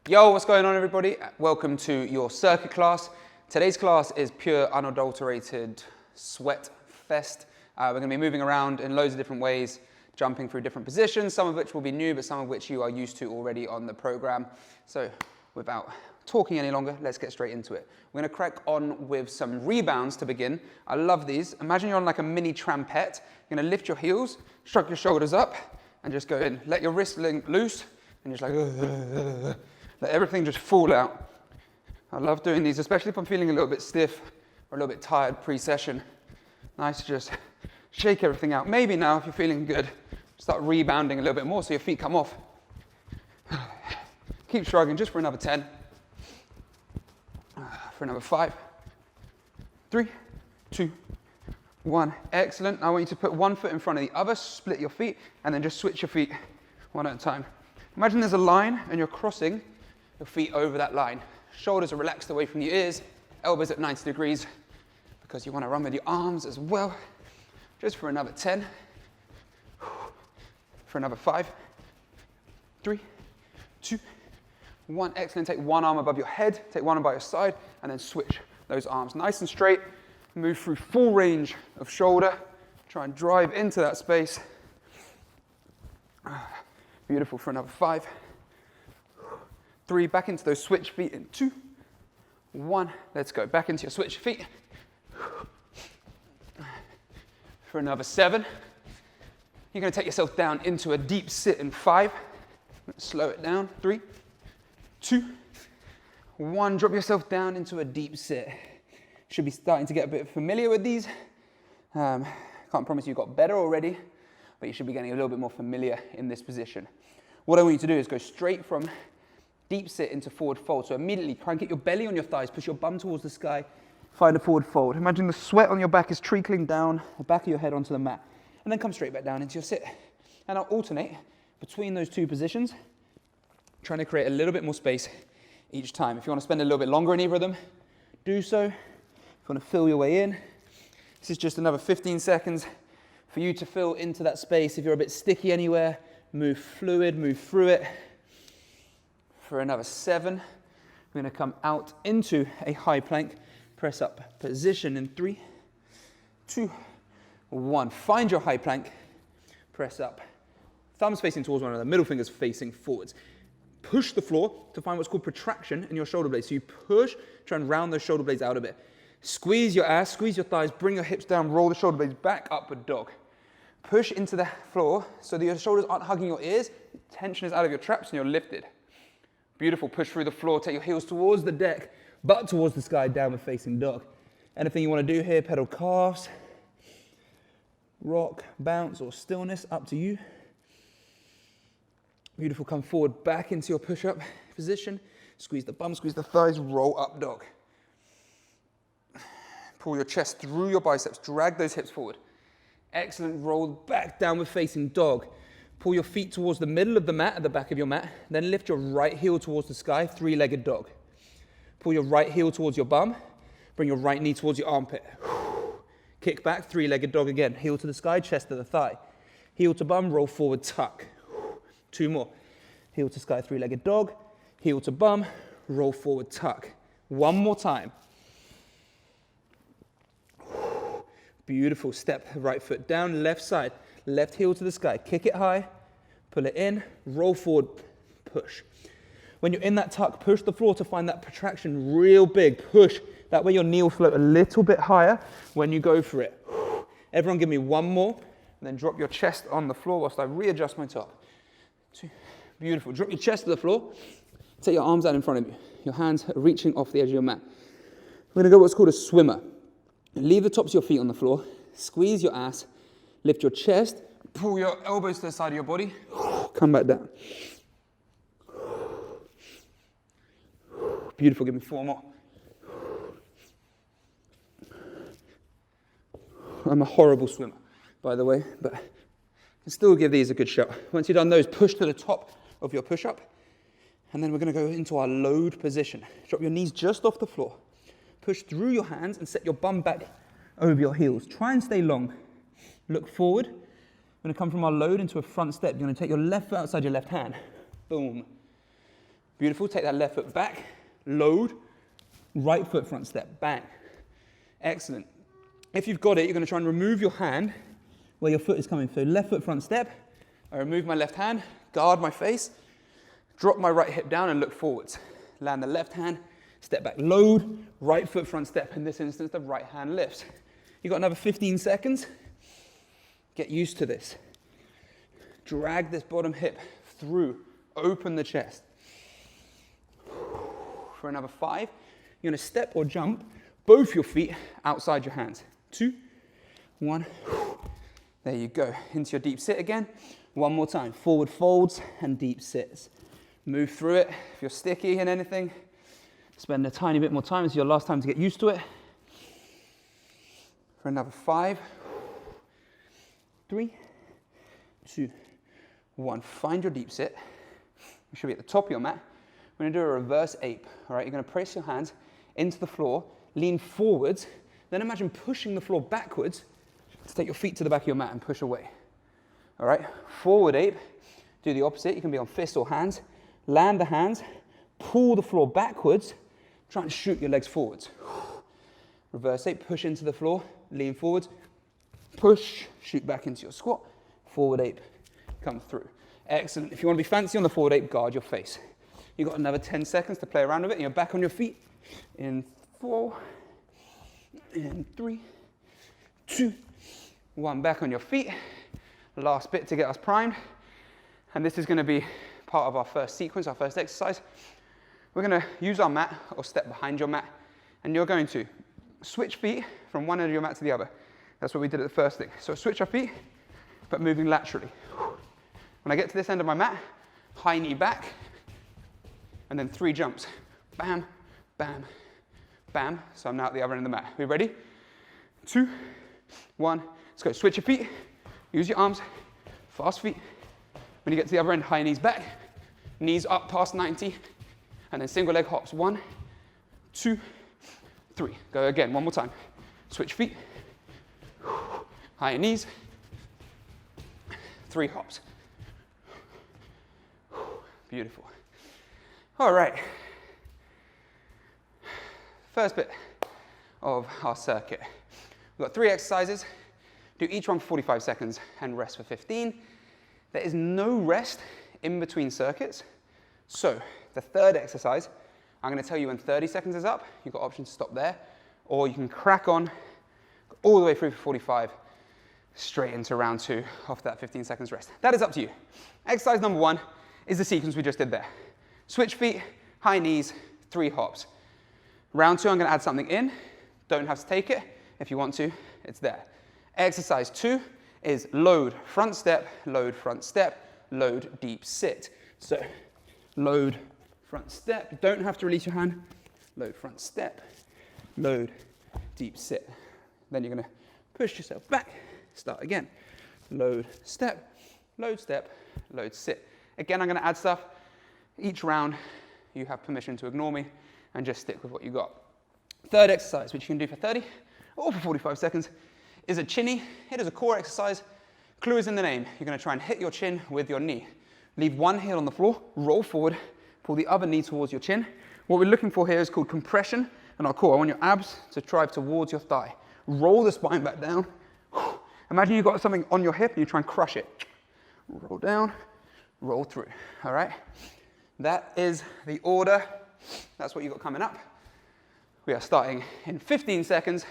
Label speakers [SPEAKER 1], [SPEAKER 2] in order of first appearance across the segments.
[SPEAKER 1] Yo, what's going on everybody? Welcome to your circuit class. Today's class is pure unadulterated sweat fest. We're going to be moving around in loads of different ways, jumping through different positions, some of which will be new, but some of which you are used to already on the program. So without talking any longer, let's get straight into it. We're going to crack on with some rebounds to begin. I love these. Imagine you're on like a mini trampette. You're going to lift your heels, shrug your shoulders up, and just go in. Let your wrist loose, and just like, let everything just fall out. I love doing these, especially if I'm feeling a little bit stiff or a little bit tired pre-session. Nice to just shake everything out. Maybe now, if you're feeling good, start rebounding a little bit more so your feet come off. Keep shrugging just for another 10. For another 5. 3, 2, 1. Excellent. Now I want you to put one foot in front of the other, split your feet, and then just switch your feet one at a time. Imagine there's a line and you're crossing your feet over that line. Shoulders are relaxed away from your ears, elbows at 90 degrees, because you want to run with your arms as well. Just for another 10. For another 5. 3, 2, 1. Excellent. Take one arm above your head, take one arm by your side, and then switch those arms nice and straight. Move through full range of shoulder. Try and drive into that space. Beautiful. For another 5. 3, back into those switch feet in 2, 1. Let's go. Back into your switch feet. For another 7. You're going to take yourself down into a deep sit in 5. Slow it down. 3, 2, 1. Drop yourself down into a deep sit. Should be starting to get a bit familiar with these. Can't promise you got better already, but you should be getting a little bit more familiar in this position. What I want you to do is go straight from deep sit into forward fold. So immediately try and get your belly on your thighs, push your bum towards the sky, find a forward fold. Imagine the sweat on your back is trickling down the back of your head onto the mat. And then come straight back down into your sit. And I'll alternate between those two positions, trying to create a little bit more space each time. If you want to spend a little bit longer in either of them, do so. If you want to fill your way in, this is just another 15 seconds for you to fill into that space. If you're a bit sticky anywhere, move fluid, move through it. For another 7, we're going to come out into a high plank, press up position in 3, 2, 1. Find your high plank, press up. Thumbs facing towards one another, middle fingers facing forwards. Push the floor to find what's called protraction in your shoulder blades. So you push, try and round those shoulder blades out a bit. Squeeze your ass, squeeze your thighs, bring your hips down, roll the shoulder blades back, upward dog. Push into the floor so that your shoulders aren't hugging your ears, tension is out of your traps and you're lifted. Beautiful. Push through the floor, take your heels towards the deck, butt towards the sky, downward facing dog. Anything you want to do here, pedal calves, rock, bounce, or stillness, up to you. Beautiful. Come forward, back into your push-up position. Squeeze the bum, squeeze the thighs, roll up dog. Pull your chest through your biceps, drag those hips forward. Excellent. Roll back, downward facing dog. Pull your feet towards the middle of the mat, at the back of your mat. Then lift your right heel towards the sky, three-legged dog. Pull your right heel towards your bum. Bring your right knee towards your armpit. Kick back, three-legged dog again. Heel to the sky, chest to the thigh. Heel to bum, roll forward, tuck. 2 more. Heel to sky, three-legged dog. Heel to bum, roll forward, tuck. 1 more time. Beautiful. Step right foot down, left side. Left heel to the sky. Kick it high. Pull it in. Roll forward. Push. When you're in that tuck, push the floor to find that protraction real big. Push. That way your knee will float a little bit higher when you go for it. Everyone give me 1 more. And then drop your chest on the floor whilst I readjust my top. 2. Beautiful. Drop your chest to the floor. Take your arms out in front of you. Your hands reaching off the edge of your mat. We're going to go what's called a swimmer. Leave the tops of your feet on the floor. Squeeze your ass. Lift your chest. Pull your elbows to the side of your body. Come back down. Beautiful. Give me 4 more. I'm a horrible swimmer, by the way, but I can still give these a good shot. Once you've done those, push to the top of your push-up. And then we're going to go into our load position. Drop your knees just off the floor. Push through your hands and set your bum back over your heels. Try and stay long. Look forward. We're going to come from our load into a front step. You're going to take your left foot outside your left hand. Boom. Beautiful, take that left foot back, load, right foot front step, bang. Excellent. If you've got it, you're going to try and remove your hand where your foot is coming. So left foot front step, I remove my left hand, guard my face, drop my right hip down and look forwards. Land the left hand, step back, load, right foot front step. In this instance, the right hand lifts. You've got another 15 seconds. Get used to this. Drag this bottom hip through, open the chest. For another 5, you're going to step or jump both your feet outside your hands. 2, 1. There you go. Into your deep sit again. One more time. Forward folds and deep sits. Move through it. If you're sticky in anything, spend a tiny bit more time. It's your last time to get used to it. For another 5, 3, 2, 1. Find your deep sit. You should be at the top of your mat. We're going to do a reverse ape. All right, you're going to press your hands into the floor, lean forwards, then imagine pushing the floor backwards to take your feet to the back of your mat and push away. All right, forward ape. Do the opposite. You can be on fists or hands. Land the hands, pull the floor backwards, try and shoot your legs forwards. Reverse ape, push into the floor, lean forwards, push, shoot back into your squat. Forward ape, come through. Excellent. If you want to be fancy on the forward ape, guard your face. You've got another 10 seconds to play around with it, and you're back on your feet. In 4, in 3, 2, 1. Back on your feet. Last bit to get us primed. And this is going to be part of our first sequence, our first exercise. We're going to use our mat or step behind your mat, and you're going to switch feet from one end of your mat to the other. That's what we did at the first thing. So switch our feet, but moving laterally. When I get to this end of my mat, high knee back, and then 3 jumps. Bam, bam, bam. So I'm now at the other end of the mat. We ready? 2, 1. Let's go. Switch your feet. Use your arms. Fast feet. When you get to the other end, high knees back. Knees up past 90. And then single leg hops. 1, 2, 3. Go again. One more time. Switch feet. High knees. 3 hops. Beautiful. All right. First bit of our circuit. We've got 3 exercises. Do each one for 45 seconds and rest for 15. There is no rest in between circuits. So the third exercise, I'm going to tell you when 30 seconds is up. You've got options to stop there, or you can crack on all the way through for 45, straight into round 2 after that 15 seconds rest. That is up to you. Exercise number 1 is the sequence we just did there. Switch feet, high knees, 3 hops. Round 2, I'm going to add something in. Don't have to take it. If you want to, it's there. Exercise 2 is load, front step, load, deep sit. So load, front step. You don't have to release your hand. Load, front step, load, deep sit. Then you're going to push yourself back. Start again. Load, step, load, sit. Again, I'm going to add stuff. Each round, you have permission to ignore me and just stick with what you got. Third exercise, which you can do for 30 or for 45 seconds, is a chinny. It is a core exercise. Clue is in the name. You're going to try and hit your chin with your knee. Leave one heel on the floor, roll forward, pull the other knee towards your chin. What we're looking for here is called compression in our core. I want your abs to drive towards your thigh. Roll the spine back down. Imagine you've got something on your hip and you try and crush it. Roll down, roll through, all right? That is the order. That's what you've got coming up. We are starting in 15 seconds,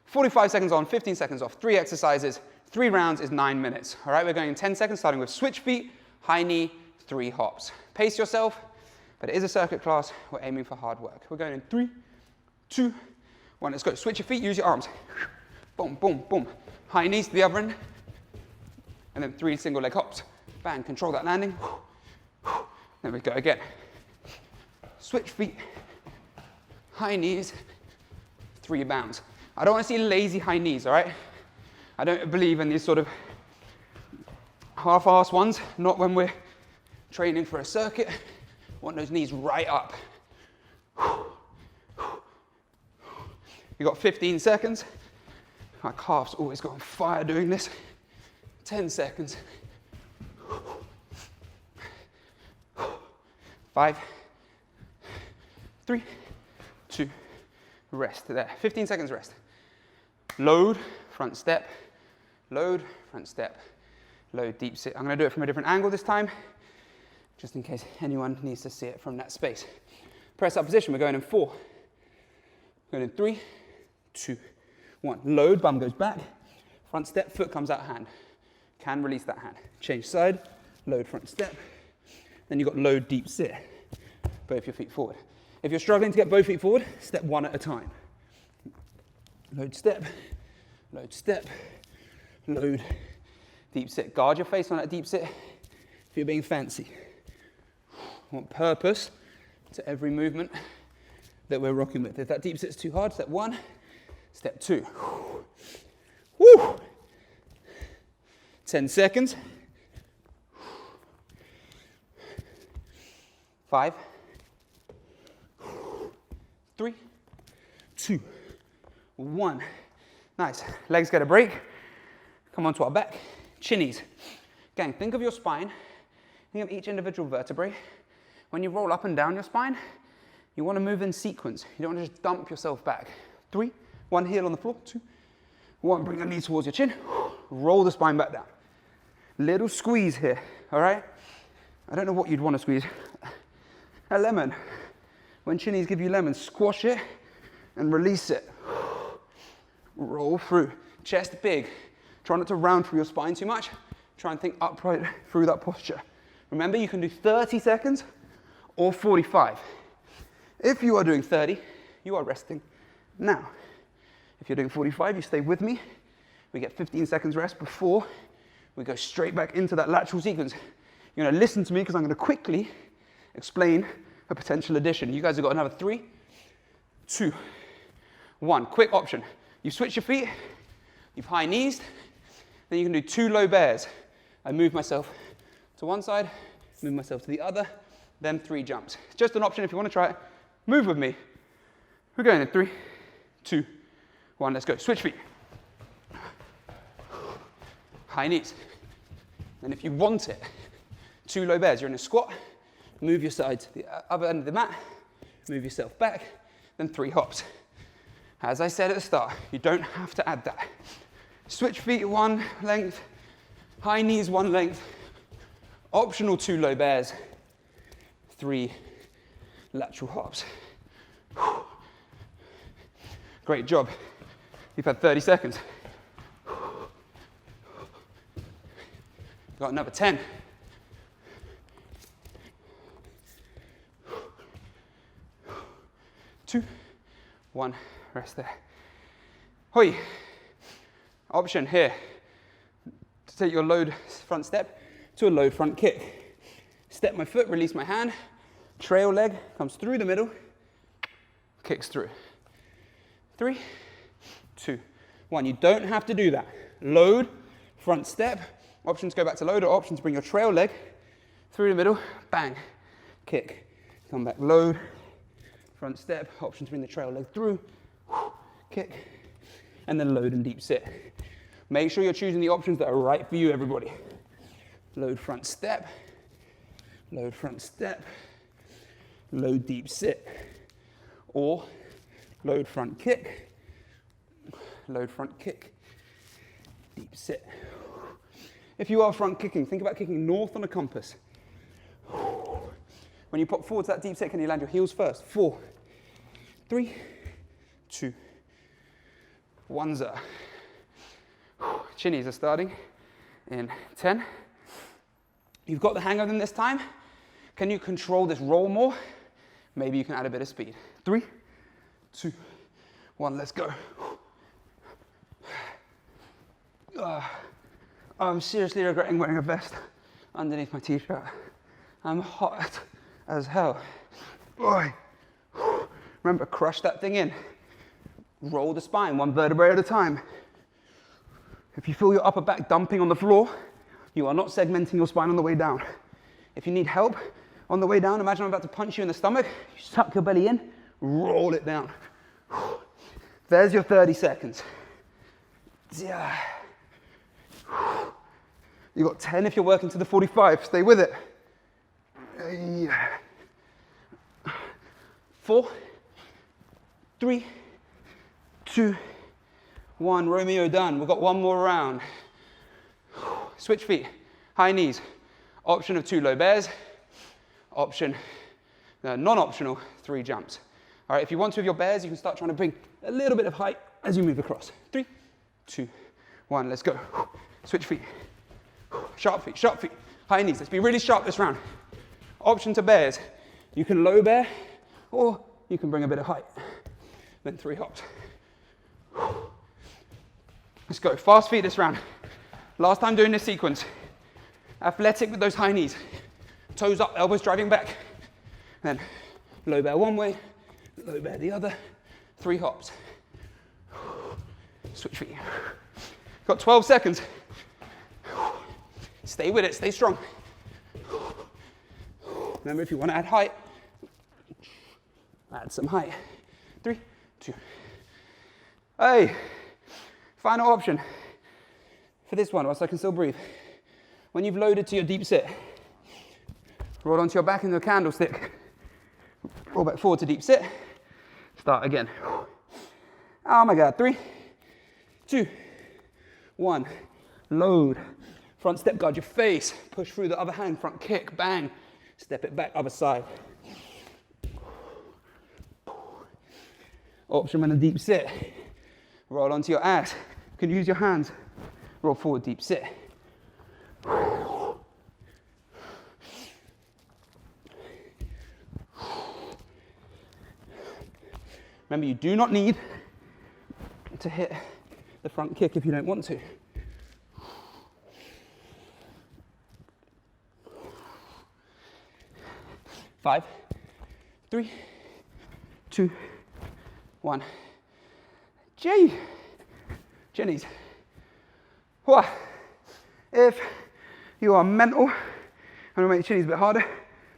[SPEAKER 1] 45 seconds on, 15 seconds off. 3 exercises, 3 rounds is 9 minutes. All right, we're going in 10 seconds, starting with switch feet, high knee, 3 hops. Pace yourself, but it is a circuit class. We're aiming for hard work. We're going in 3, 2, 1. Let's go. Switch your feet, use your arms. Boom, boom, boom. High knees to the other end. And then 3 single leg hops. Bang, control that landing. There we go again. Switch feet, high knees, 3 bounds. I don't want to see lazy high knees, all right? I don't believe in these sort of half-assed ones, not when we're training for a circuit. I want those knees right up. You've got 15 seconds. My calves always go on fire doing this. 10 seconds. 5, 3, 2, rest there. 15 seconds rest. Load, front step, load, front step, load, deep sit. I'm going to do it from a different angle this time, just in case anyone needs to see it from that space. Press up position, we're going in 4. Going in 3, 2, 1. Load, bum goes back, front step, foot comes out hand. Can release that hand. Change side, load, front step. Then you've got load, deep sit. Both your feet forward. If you're struggling to get both feet forward, step one at a time. Load, step, load, deep sit. Guard your face on that deep sit if you're being fancy. I want purpose to every movement that we're rocking with. If that deep sit's too hard, step 1, step 2. Woo! 10 seconds. 5, 3, 2, 1. Nice. Legs get a break. Come onto our back. Chinnies. Gang, think of your spine. Think of each individual vertebrae. When you roll up and down your spine, you want to move in sequence. You don't want to just dump yourself back. 3, 1 heel on the floor. 2, 1, bring the knee towards your chin. Roll the spine back down. Little squeeze here, all right? I don't know what you'd want to squeeze. A lemon. When chinnies give you lemons, squash it and release it. Roll through. Chest big. Try not to round through your spine too much. Try and think upright through that posture. Remember, you can do 30 seconds or 45. If you are doing 30, you are resting now. If you're doing 45, you stay with me. We get 15 seconds rest before we go straight back into that lateral sequence. You're going to listen to me because I'm going to quickly explain a potential addition. You guys have got another 3, 2, 1. Quick option. You switch your feet, you've high knees, then you can do 2 low bears. I move myself to one side, move myself to the other, then 3 jumps. It's just an option if you want to try it. Move with me. We're going in 3, 2, 1. Let's go. Switch feet. High knees. And if you want it, 2 low bears. You're in a squat. Move your side to the other end of the mat. Move yourself back. Then 3 hops. As I said at the start, you don't have to add that. Switch feet 1 length. High knees 1 length. Optional 2 low bears. 3 lateral hops. Great job. You've had 30 seconds. Got another 10. Two, 1, rest there. Hoi. Option here to take your load front step to a load front kick. Step my foot, release my hand, trail leg comes through the middle, kicks through. 3, 2, 1. You don't have to do that. Load, front step. Options go back to load, or options bring your trail leg through the middle, bang, kick. Come back, load, front step. Options bring the trail leg through, kick, and then load and deep sit. Make sure you're choosing the options that are right for you, everybody. Load front step, load front step, load deep sit, or load front kick, load front kick, deep sit. If you are front kicking, think about kicking north on a compass. When you pop forward to that deep sit, can you land your heels first? 4, 3, 2, 1, zero. Chinnies are starting in 10. You've got the hang of them this time. Can you control this roll more? Maybe you can add a bit of speed. 3, 2, 1, let's go. I'm seriously regretting wearing a vest underneath my t-shirt. I'm hot as hell. Boy. Remember, crush that thing in. Roll the spine, 1 vertebrae at a time. If you feel your upper back dumping on the floor, you are not segmenting your spine on the way down. If you need help on the way down, imagine I'm about to punch you in the stomach. You suck your belly in, roll it down. There's your 30 seconds. Yeah. You got 10 if you're working to the 45. Stay with it. 4, 3, 2, 1. Romeo done. We've got one more round. Switch feet, high knees. Option of 2 low bears. Option, non-optional, 3 jumps. All right, if you want to with your bears, you can start trying to bring a little bit of height as you move across. 3, 2, 1, let's go. Switch feet. Sharp feet, high knees. Let's be really sharp this round. Option to bears. You can low bear, or you can bring a bit of height. Then 3 hops. Let's go, fast feet this round. Last time doing this sequence. Athletic with those high knees. Toes up, elbows driving back. Then low bear one way, low bear the other. 3 hops. Switch feet. Got 12 seconds. Stay with it, stay strong. Remember, if you want to add height, add some height. 3, 2. Hey, final option for this one, whilst I can still breathe. When you've loaded to your deep sit, roll onto your back in the candlestick. Roll back forward to deep sit. Start again. Oh my God. 3, 2, 1. Load. Front step, guard your face. Push through the other hand. Front kick. Bang. Step it back. Other side. Option when a deep sit. Roll onto your ass. You can use your hands. Roll forward, deep sit. Remember, you do not need to hit the front kick if you don't want to. Five, 3, 2, 1. Jennies. If you are mental and want to make your chinnies a bit harder,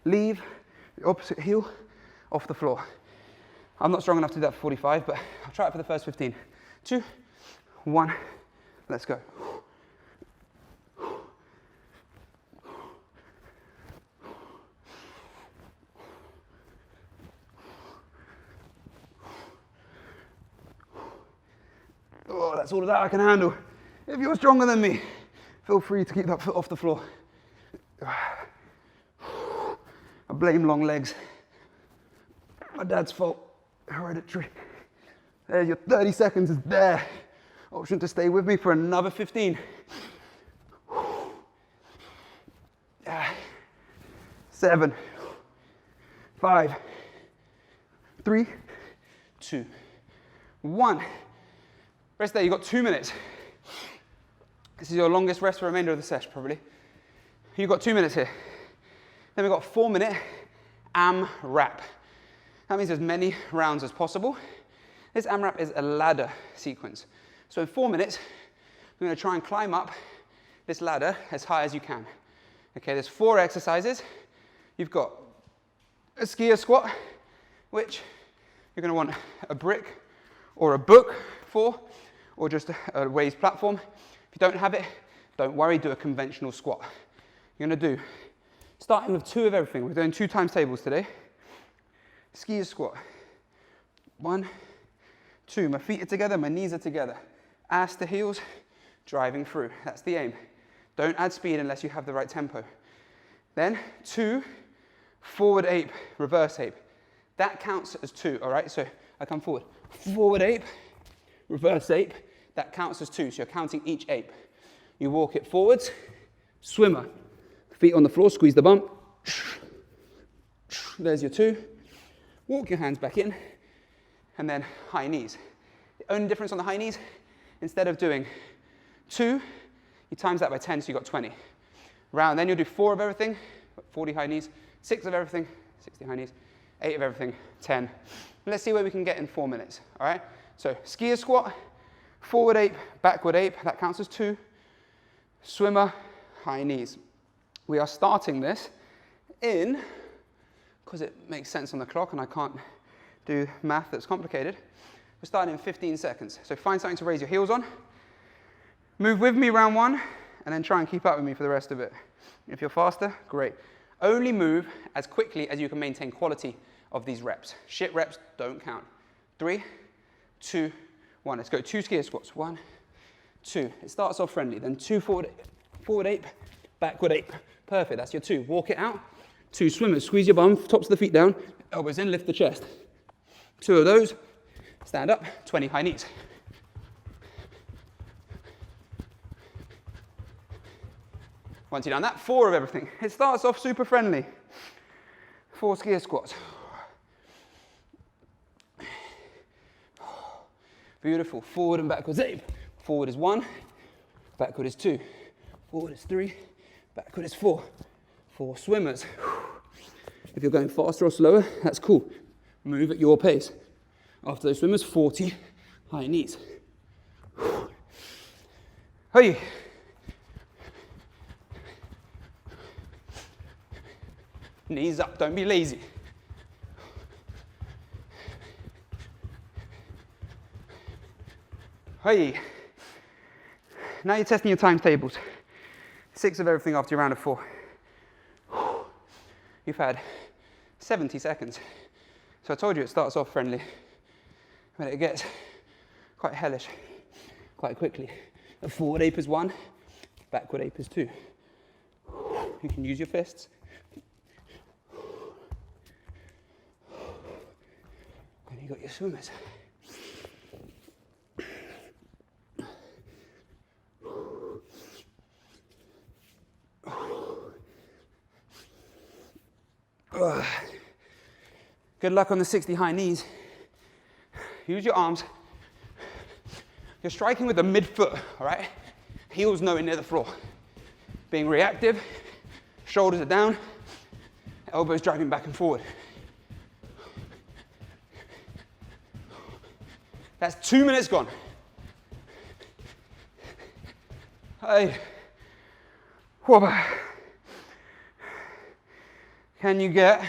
[SPEAKER 1] leave the opposite heel off the floor. I'm not strong enough to do that for 45, but I'll try it for the first 15. 2, 1, let's go. Oh, that's all of that I can handle. If you're stronger than me, feel free to keep that foot off the floor. I blame long legs. My dad's fault. Hereditary. There's your 30 seconds is there. Option to stay with me for another 15. 7, 5, 3, 2, 1. Rest there, you've got 2 minutes. This is your longest rest for the remainder of the session, probably. You've got 2 minutes here. Then we've got 4-minute AMRAP. That means as many rounds as possible. This AMRAP is a ladder sequence. So in 4 minutes, we're going to try and climb up this ladder as high as you can. Okay, there's 4 exercises. You've got a skier squat, which you're going to want a brick or a book for, or just a raised platform. If you don't have it, don't worry, do a conventional squat. You're going to do, starting with 2 of everything. We're doing 2 times tables today. Skier squat. 1, 2. My feet are together, my knees are together. Ass to heels, driving through. That's the aim. Don't add speed unless you have the right tempo. Then 2, forward ape, reverse ape. That counts as 2, all right? So I come forward. Forward ape, reverse ape. That counts as 2, so you're counting each ape. You walk it forwards, swimmer. Feet on the floor, squeeze the bump. There's your 2. Walk your hands back in, and then high knees. The only difference on the high knees, instead of doing 2, you times that by 10, so you got 20. Round, then you'll do 4 of everything, 40 high knees, 6 of everything, 60 high knees, 8 of everything, 10. Let's see where we can get in 4 minutes, all right? So skier squat, forward ape, backward ape, that counts as 2. Swimmer, high knees. We are starting this in, because it makes sense on the clock and I can't do math that's complicated, we're starting in 15 seconds. So find something to raise your heels on. Move with me round 1, and then try and keep up with me for the rest of it. If you're faster, great. Only move as quickly as you can maintain quality of these reps. Shit reps don't count. 3, 2, 1. Let's go 2 skier squats. 1, 2. It starts off friendly. Then 2 forward ape, backward ape. Perfect. That's your 2. Walk it out. 2 swimmers. Squeeze your bum, tops of the feet down, elbows in, lift the chest. 2 of those. Stand up. 20 high knees. Once you've done that, 4 of everything. It starts off super friendly. 4 skier squats. Beautiful. Forward and backwards ape. Forward is 1, backward is 2. Forward is 3, backward is 4. 4 swimmers. If you're going faster or slower, that's cool. Move at your pace. After those swimmers, 40 high knees. Hey. Knees up, don't be lazy. Hey. Now you're testing your timetables. 6 of everything after your round of 4. You've had 70 seconds. So I told you it starts off friendly, but it gets quite hellish quite quickly. A forward ape is 1, backward ape is 2. You can use your fists. And you got your swimmers. Good luck on the 60 high knees. Use your arms. You're striking with the midfoot, all right? Heels nowhere near the floor. Being reactive, shoulders are down, elbows driving back and forward. That's 2 minutes gone. Hey. Whopper. Can you get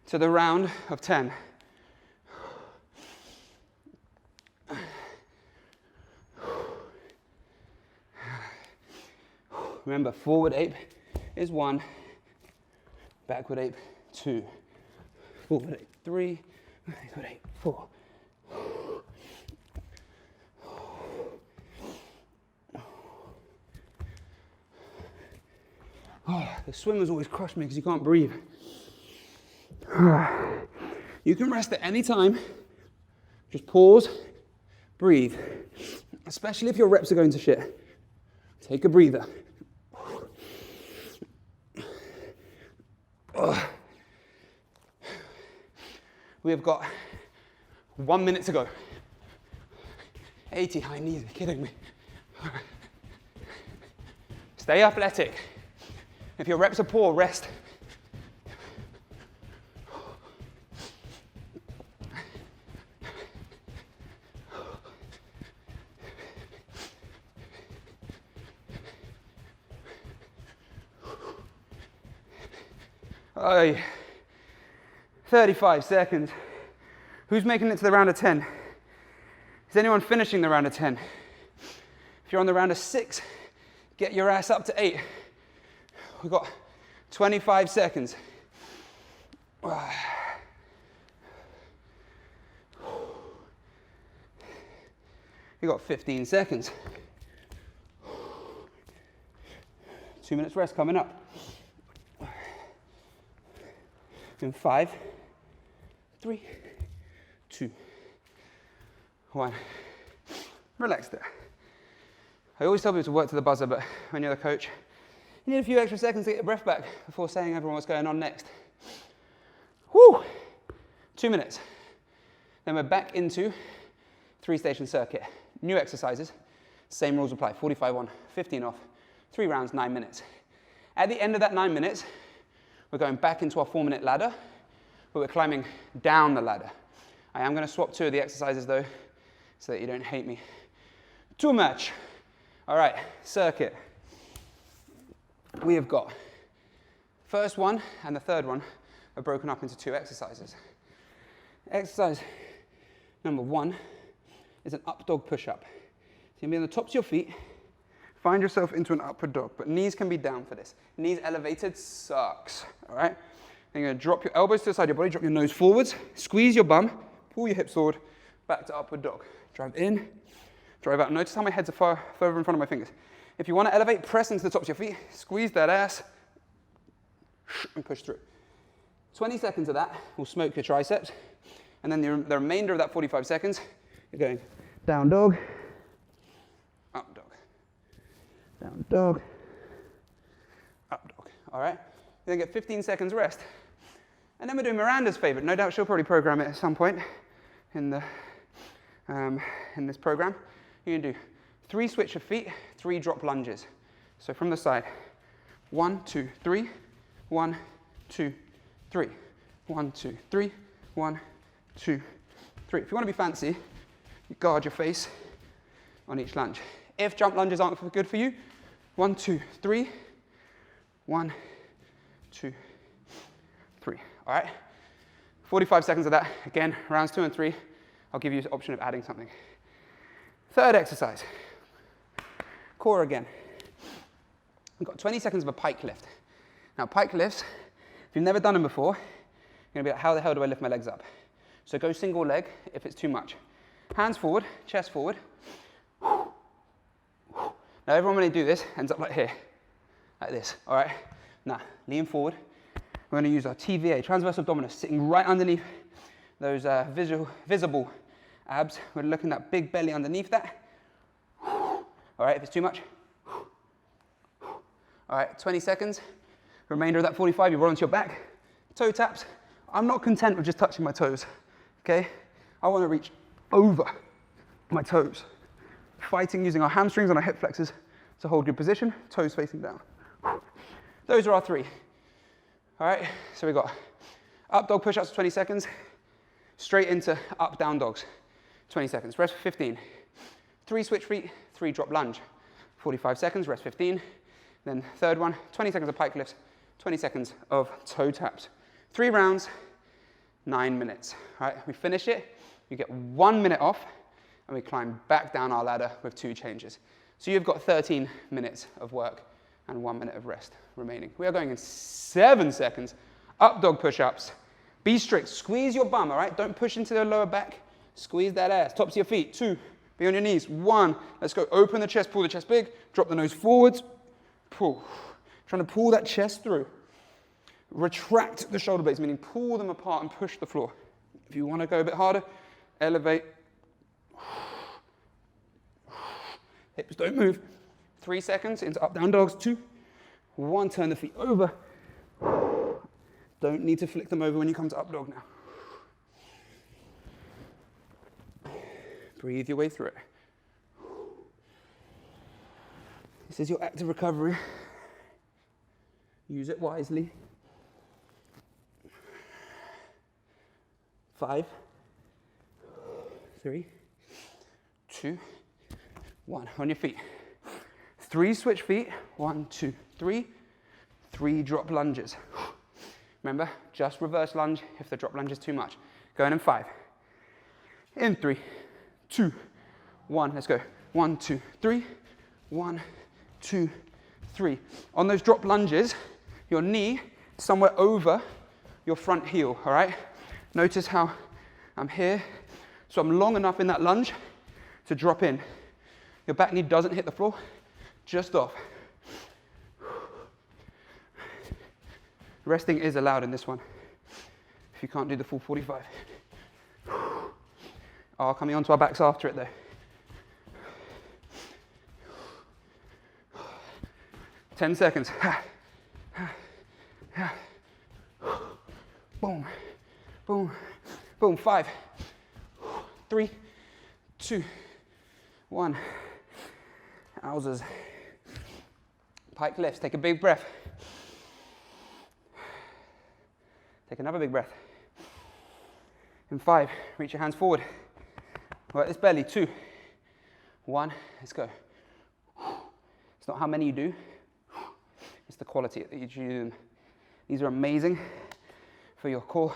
[SPEAKER 1] to the round of 10? Remember, forward ape is 1, backward ape 2, forward ape 3, backward ape 4. Oh, the swimmers always crush me because you can't breathe. You can rest at any time. Just pause, breathe. Especially if your reps are going to shit. Take a breather. We have got 1 minute to go. 80 high knees, are you kidding me? Stay athletic. If your reps are poor, rest. Aye. 35 seconds. Who's making it to the round of 10? Is anyone finishing the round of 10? If you're on the round of 6, get your ass up to 8. We've got 25 seconds. You've got 15 seconds. 2 minutes rest coming up. In 5, 3, 2, 1. Relax there. I always tell people to work to the buzzer, but when you're the coach, you need a few extra seconds to get your breath back before saying everyone what's going on next. Woo! 2 minutes. Then we're back into 3-station circuit. New exercises, same rules apply. 45 on, 15 off, 3 rounds, 9 minutes. At the end of that 9 minutes, we're going back into our 4-minute ladder, but we're climbing down the ladder. I am going to swap 2 of the exercises though, so that you don't hate me too much. All right, circuit. We have got first one and the third one are broken up into 2 exercises. Exercise number 1 is an up dog push-up. So you're going to be on the tops of your feet, find yourself into an upward dog, but knees can be down for this. Knees elevated sucks, all right? Then you're going to drop your elbows to the side of your body, drop your nose forwards, squeeze your bum, pull your hips forward, back to upward dog. Drive in, drive out. Notice how my heads are further in front of my fingers. If you want to elevate, press into the tops of your feet, squeeze that ass, and push through. 20 seconds of that will smoke your triceps. And then the remainder of that 45 seconds, you're going down dog, up dog, down dog, up dog. All right? You then get 15 seconds rest. And then we're doing Miranda's favorite. No doubt she'll probably program it at some point in this program. You're going to do 3 switch of feet, 3 drop lunges. So from the side, 1, 2, 3, 1, 2, 3, 1, 2, 3, 1, 2, 3. If you want to be fancy, you guard your face on each lunge. If jump lunges aren't good for you, 1, 2, 3, 1, 2, 3. All right? 45 seconds of that. Again, rounds 2 and 3. I'll give you the option of adding something. Third exercise. Core again. We've got 20 seconds of a pike lift. Now, pike lifts, if you've never done them before, you're going to be like, how the hell do I lift my legs up? So go single leg if it's too much. Hands forward, chest forward. Now, everyone when they do this ends up like here, like this. All right? Now, lean forward. We're going to use our TVA, transverse abdominis, sitting right underneath those visible abs. We're looking at that big belly underneath that. All right, if it's too much. All right, 20 seconds. Remainder of that 45, you roll onto your back. Toe taps. I'm not content with just touching my toes, okay? I want to reach over my toes. Fighting using our hamstrings and our hip flexors to hold good position, toes facing down. Those are our 3. All right, so we've got up dog push-ups for 20 seconds, straight into up down dogs, 20 seconds, rest for 15. 3 switch feet, 3 drop lunge, 45 seconds, rest 15. Then third one, 20 seconds of pike lifts, 20 seconds of toe taps. 3 rounds, 9 minutes. All right, we finish it, you get 1 minute off, and we climb back down our ladder with 2 changes. So you've got 13 minutes of work and 1 minute of rest remaining. We are going in 7 seconds. Up dog push-ups. Be strict. Squeeze your bum, all right? Don't push into the lower back. Squeeze that ass. Tops of your feet. 2. Be on your knees. 1. Let's go. Open the chest. Pull the chest big. Drop the nose forwards. Pull. Trying to pull that chest through. Retract the shoulder blades, meaning pull them apart and push the floor. If you want to go a bit harder, elevate. Hips don't move. 3 seconds into up down dogs. 2. 1. Turn the feet over. Don't need to flick them over when you come to up dog now. Breathe your way through it. This is your active recovery. Use it wisely. 5, 3, 2, 1. On your feet. 3 switch feet. 1, 2, 3. 3 drop lunges. Remember, just reverse lunge if the drop lunge is too much. Going in 5. In 3, 2, 1. Let's go. 1, 2, 3. 1, 2, 3. On those drop lunges, your knee is somewhere over your front heel, all right? Notice how I'm here. So I'm long enough in that lunge to drop in. Your back knee doesn't hit the floor, just off. Resting is allowed in this one, if you can't do the full 45. Coming onto our backs after it though. 10 seconds. Boom, boom, boom. 5, 3, 2, 1. Wowzers. Pike lifts, take a big breath. Take another big breath. In 5, reach your hands forward. Work this belly. 2, 1, let's go. It's not how many you do, it's the quality that you do them. These are amazing for your core,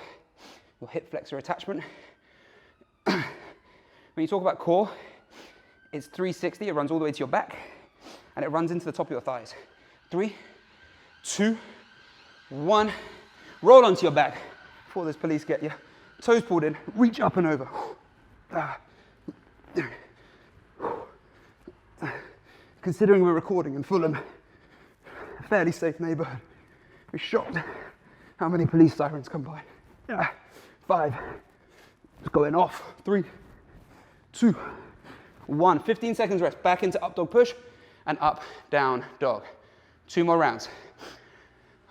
[SPEAKER 1] your hip flexor attachment. When you talk about core, it's 360, it runs all the way to your back, and it runs into the top of your thighs. 3, 2, 1. Roll onto your back before those police get you. Toes pulled in, reach up and over. Considering we're recording in Fulham, a fairly safe neighbourhood, we're shocked how many police sirens come by. 5, it's going off. 3, 2, 1. 15 seconds rest. Back into up dog push and up, down, dog. 2 more rounds.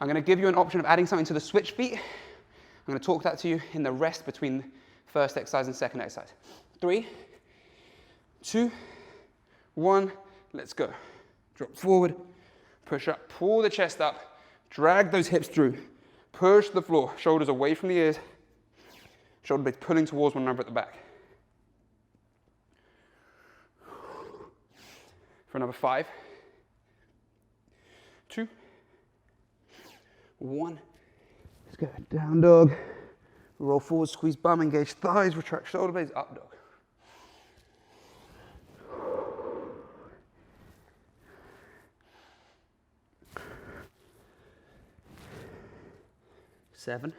[SPEAKER 1] I'm going to give you an option of adding something to the switch feet. I'm going to talk that to you in the rest between first exercise and second exercise. 3, 2, 1, let's go. Drop forward, push up, pull the chest up, drag those hips through, push the floor, shoulders away from the ears, shoulder blades pulling towards one another at the back. For another 5, 2, 1. Let's go. Down dog. Roll forward, squeeze bum, engage thighs, retract shoulder blades, up dog. Seven.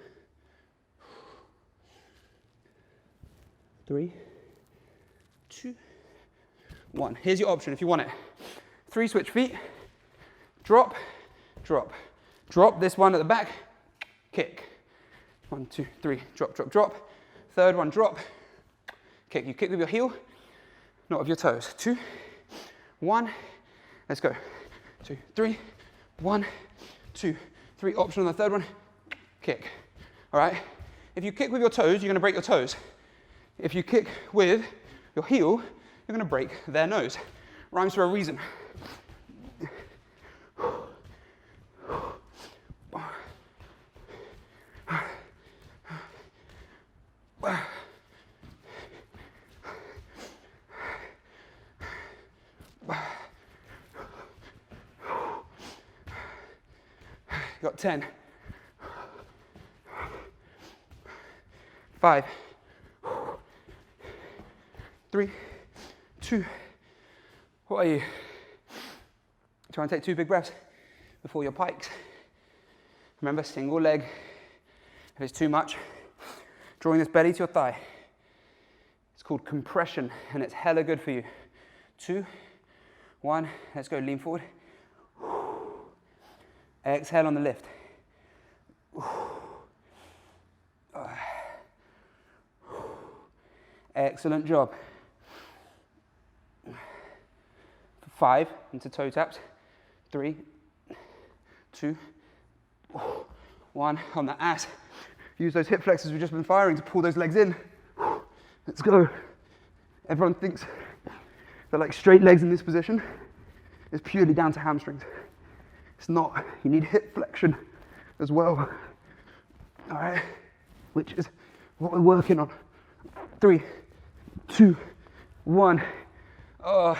[SPEAKER 1] 3, 2, 1. Here's your option if you want it. 3 switch feet, drop, drop. Drop this one at the back, kick. 1, 2, 3, drop, drop, drop. Third one, drop, kick. You kick with your heel, not with your toes. 2, 1, let's go. 2, 3, 1, 2, 3. Option on the third one, kick. All right? If you kick with your toes, you're going to break your toes. If you kick with your heel, you're going to break their nose. Rhymes for a reason. You got 10. 5, 3, 2. What are you? Try and take 2 big breaths before your pikes. Remember, single leg. If it's too much, drawing this belly to your thigh. It's called compression, and it's hella good for you. 2, 1, let's go. Lean forward. Exhale on the lift. Excellent job. 5 into toe taps. 3, 2, 1 on the ass. Use those hip flexors we've just been firing to pull those legs in. Let's go. Everyone thinks that like straight legs in this position is purely down to hamstrings. It's not. You need hip flexion as well. All right, which is what we're working on. 3, 2, 1. Oh,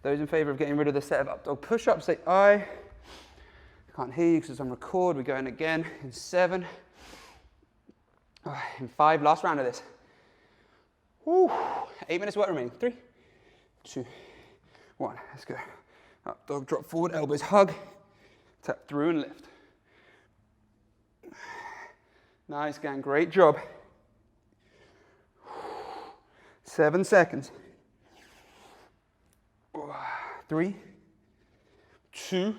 [SPEAKER 1] those in favor of getting rid of the set of up dog push-ups, say aye. I can't hear you because it's on record. We're going again in 7. In 5, last round of this. Woo. 8 minutes work remaining. 3, 2, 1. Let's go. Up dog, drop forward, elbows hug. Tap through and lift. Nice, gang. Great job. 7 seconds. 3, 2,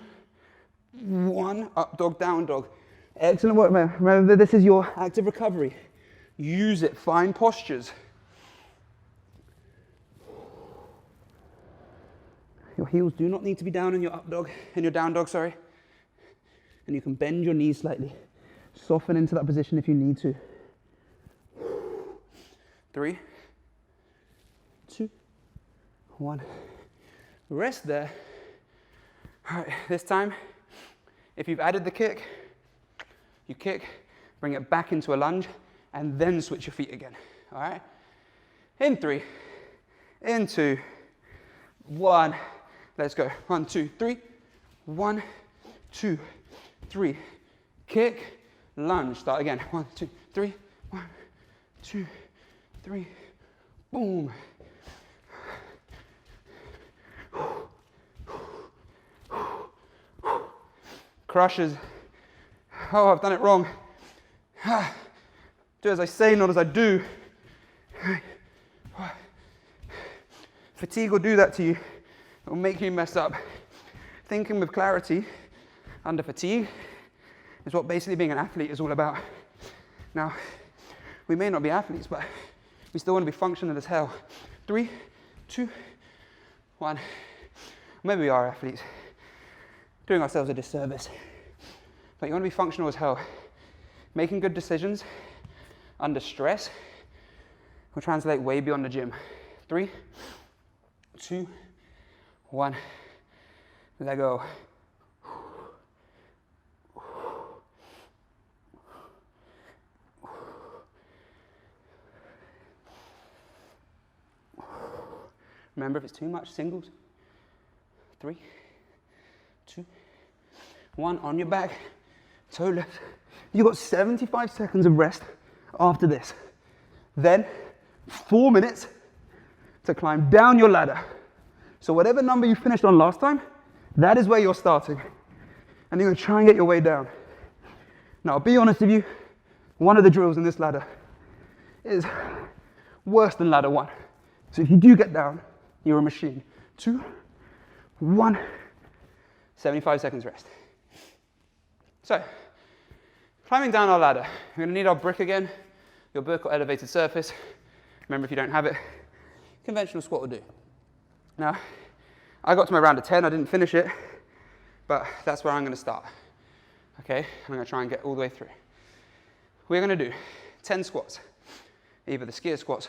[SPEAKER 1] 1. Up dog, down dog. Excellent work, man. Remember, this is your active recovery. Use it. Find postures. Your heels do not need to be down in your up dog, in your down dog, sorry. And you can bend your knees slightly. Soften into that position if you need to. 3, 2, 1. Rest there. All right, this time, if you've added the kick, you kick, bring it back into a lunge, and then switch your feet again. All right? In 3, in 2, 1. Let's go. 1, 2, 3. 1, 2, 3. Kick, lunge. Start again. 1, 2, 3. 1, 2, 3. Boom. Crushes. Oh, I've done it wrong. Do as I say, not as I do. Fatigue will do that to you. It will make you mess up. Thinking with clarity under fatigue is what basically being an athlete is all about. Now, we may not be athletes, but we still want to be functional as hell. 3, 2, 1. Maybe we are athletes, doing ourselves a disservice. But you want to be functional as hell. Making good decisions under stress will translate way beyond the gym. 3, 2, 1. Let go. Remember, if it's too much, singles. 3, 2, 1. On your back, toe lift. You've got 75 seconds of rest after this. Then 4 minutes to climb down your ladder. So whatever number you finished on last time, that is where you're starting. And you're going to try and get your way down. Now, I'll be honest with you, one of the drills in this ladder is worse than ladder 1. So if you do get down, you're a machine. 2, 1, 75 seconds rest. So, climbing down our ladder, we're going to need our brick again, your vertical elevated surface. Remember, if you don't have it, conventional squat will do. Now, I got to my round of 10, I didn't finish it, but that's where I'm going to start. Okay, I'm going to try and get all the way through. We're going to do 10 squats, either the skier squats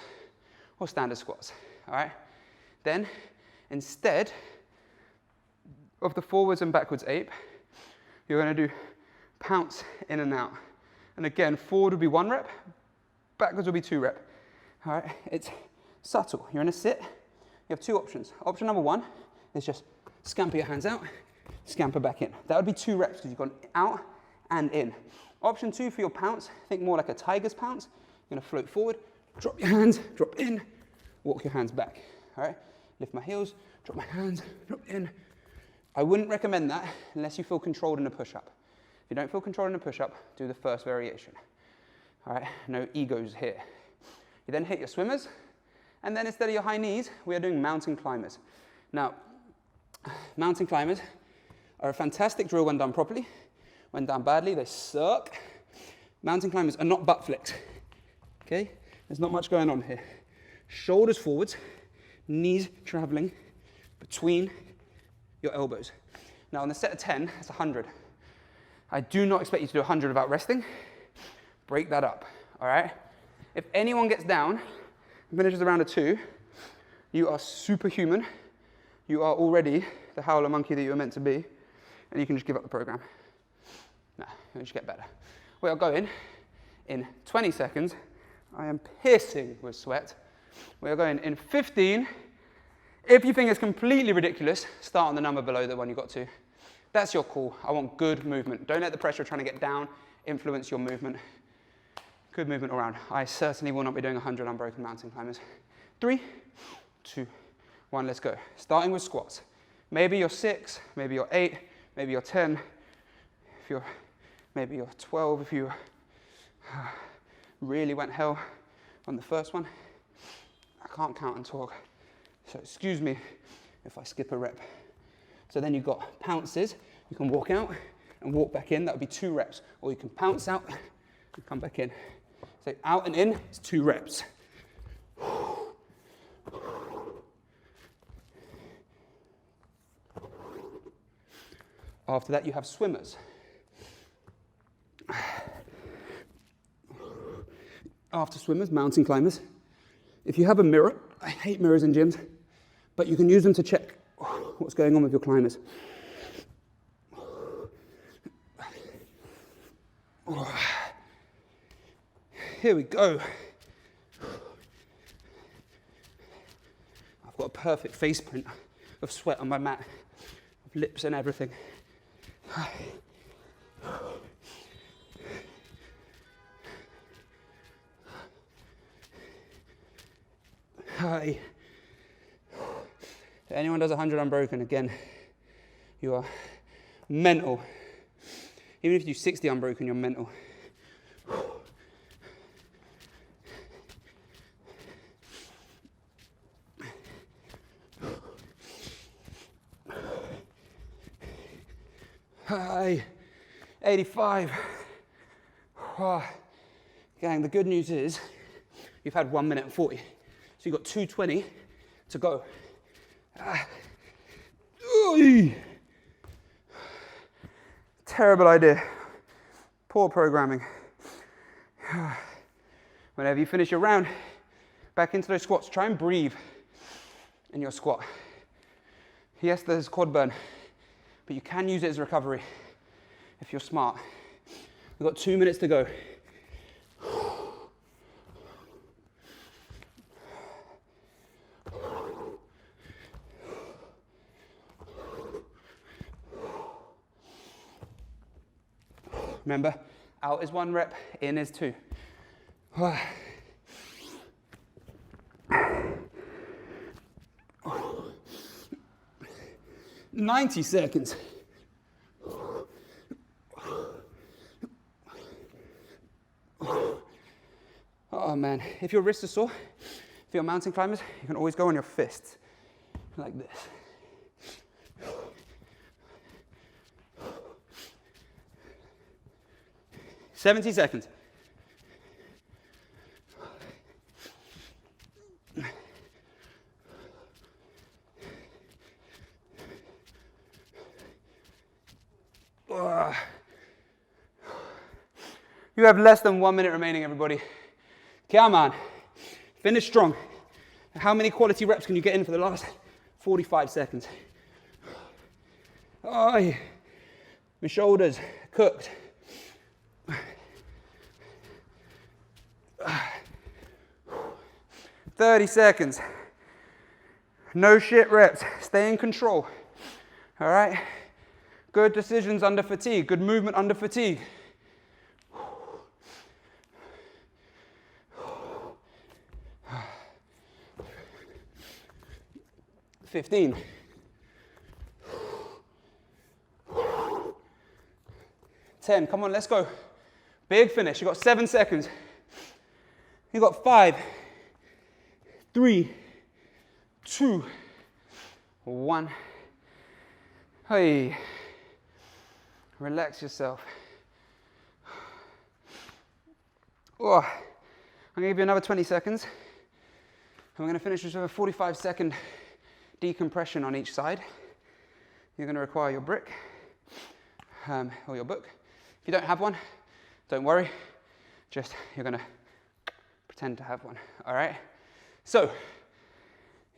[SPEAKER 1] or standard squats, all right? Then, instead of the forwards and backwards ape, you're going to do pounce in and out. And again, forward will be 1 rep, backwards will be 2 rep. All right, it's subtle. You're in a sit, you have 2 options. Option number 1 is just scamper your hands out, scamper back in. That would be 2 reps because you've gone out and in. Option 2 for your pounce, think more like a tiger's pounce. You're going to float forward, drop your hands, drop in, walk your hands back. All right, lift my heels, drop my hands, drop in. I wouldn't recommend that unless you feel controlled in a push-up. If you don't feel controlled in a push-up, do the first variation. All right, no egos here. You then hit your swimmers, and then instead of your high knees, we are doing mountain climbers. Now, mountain climbers are a fantastic drill when done properly. When done badly, they suck. Mountain climbers are not butt flicks, okay? There's not much going on here. Shoulders forwards, knees traveling between your elbows. Now on the set of 10, that's 100. I do not expect you to do 100 without resting. Break that up, all right? If anyone gets down and finishes around a 2, you are superhuman. You are already the howler monkey that you were meant to be, and you can just give up the program. No, you just get better. We are going in 20 seconds. I am piercing with sweat. We are going in 15. If you think it's completely ridiculous, start on the number below the one you got to. That's your call. I want good movement. Don't let the pressure of trying to get down influence your movement. Good movement around. I certainly will not be doing 100 unbroken mountain climbers. 3, 2, 1, let's go. Starting with squats. Maybe you're 6, maybe you're 8, maybe you're 10, maybe you're 12 if you really went hell on the first one. I can't count and talk, so excuse me if I skip a rep. So then you've got pounces. You can walk out and walk back in. That would be 2 reps. Or you can pounce out and come back in. So out and in is 2 reps. After that, you have swimmers. After swimmers, mountain climbers. If you have a mirror, I hate mirrors in gyms, but you can use them to check what's going on with your climbers. Here we go. I've got a perfect face print of sweat on my mat, of lips and everything. Hi. If anyone does 100 unbroken, again, you are mental. Even if you do 60 unbroken, you're mental. Hey, 85. Gang, the good news is you've had 1 minute and 40. So you've got 2:20 to go. Terrible idea. Poor programming. Whenever you finish your round, back into those squats. Try and breathe in your squat. Yes, there's quad burn, but you can use it as recovery if you're smart. We've got 2 minutes to go. Remember, out is 1 rep, in is 2. 90 seconds. Oh man, if your wrists are sore, if you're mountain climbers, you can always go on your fists, like this. 70 seconds. You have less than 1 minute remaining, everybody. Come on, finish strong. How many quality reps can you get in for the last 45 seconds? Oh, my shoulders cooked. 30 seconds. No shit reps. Stay in control. All right? Good decisions under fatigue. Good movement under fatigue. 15. 10. Come on, let's go. Big finish. You got 7 seconds. You got 5, 3, 2, 1. Hey. Relax yourself. Oh. I'm going to give you another 20 seconds. And we're going to finish with a 45-second decompression on each side. You're going to require your brick or your book. If you don't have one, don't worry. Just, you're going to pretend to have one. All right? So, you're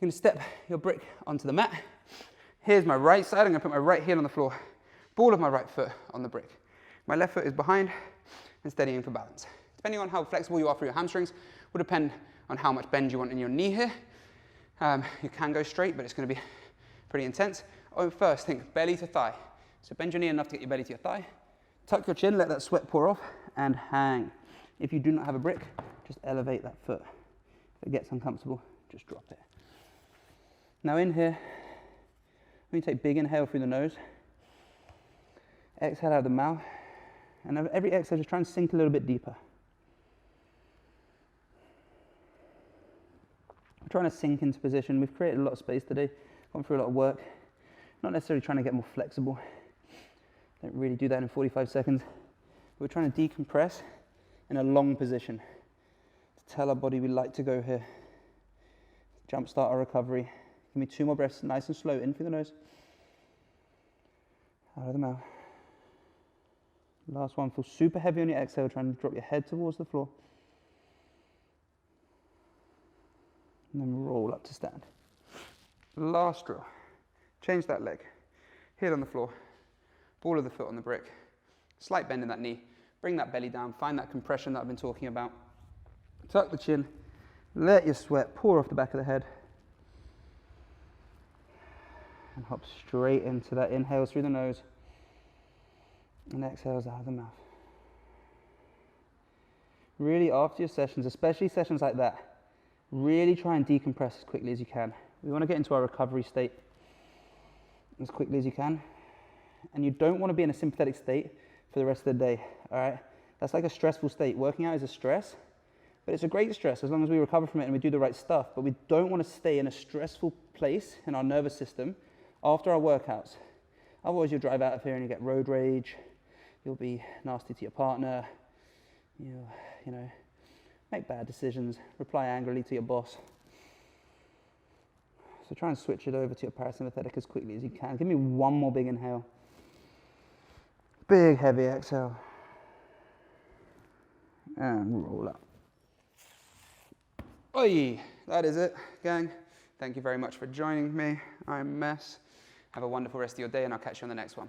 [SPEAKER 1] going to step your brick onto the mat. Here's my right side. I'm going to put my right heel on the floor. Ball of my right foot on the brick. My left foot is behind and steadying for balance. Depending on how flexible you are for your hamstrings, will depend on how much bend you want in your knee here. You can go straight, but it's going to be pretty intense. Oh, first, think belly to thigh. So bend your knee enough to get your belly to your thigh. Tuck your chin, let that sweat pour off, and hang. If you do not have a brick, just elevate that foot. If it gets uncomfortable, just drop it. Now in here, when you take big inhale through the nose, exhale out of the mouth, and every exhale, just try and sink a little bit deeper. We're trying to sink into position. We've created a lot of space today, gone through a lot of work. Not necessarily trying to get more flexible. Don't really do that in 45 seconds. We're trying to decompress in a long position to tell our body we like to go here. Jumpstart our recovery. Give me 2 more breaths, nice and slow, in through the nose, out of the mouth. Last one, feel super heavy on your exhale, trying to drop your head towards the floor. And then roll up to stand. Last drill. Change that leg. Heel on the floor. Ball of the foot on the brick. Slight bend in that knee. Bring that belly down. Find that compression that I've been talking about. Tuck the chin. Let your sweat pour off the back of the head. And hop straight into that. Inhales through the nose. And exhales out of the mouth. Really, after your sessions, especially sessions like that, really try and decompress as quickly as you can. We want to get into our recovery state as quickly as you can. And you don't want to be in a sympathetic state for the rest of the day, all right? That's like a stressful state. Working out is a stress, but it's a great stress as long as we recover from it and we do the right stuff. But we don't want to stay in a stressful place in our nervous system after our workouts.
[SPEAKER 2] Otherwise you'll drive out of here and you get road rage, you'll be nasty to your partner, you'll, you know, make bad decisions, reply angrily to your boss. So try and switch it over to your parasympathetic as quickly as you can. Give me one more big inhale. Big heavy exhale. And roll up. Oi, that is it, gang. Thank you very much for joining me. I'm Mess. Have a wonderful rest of your day, and I'll catch you on the next one.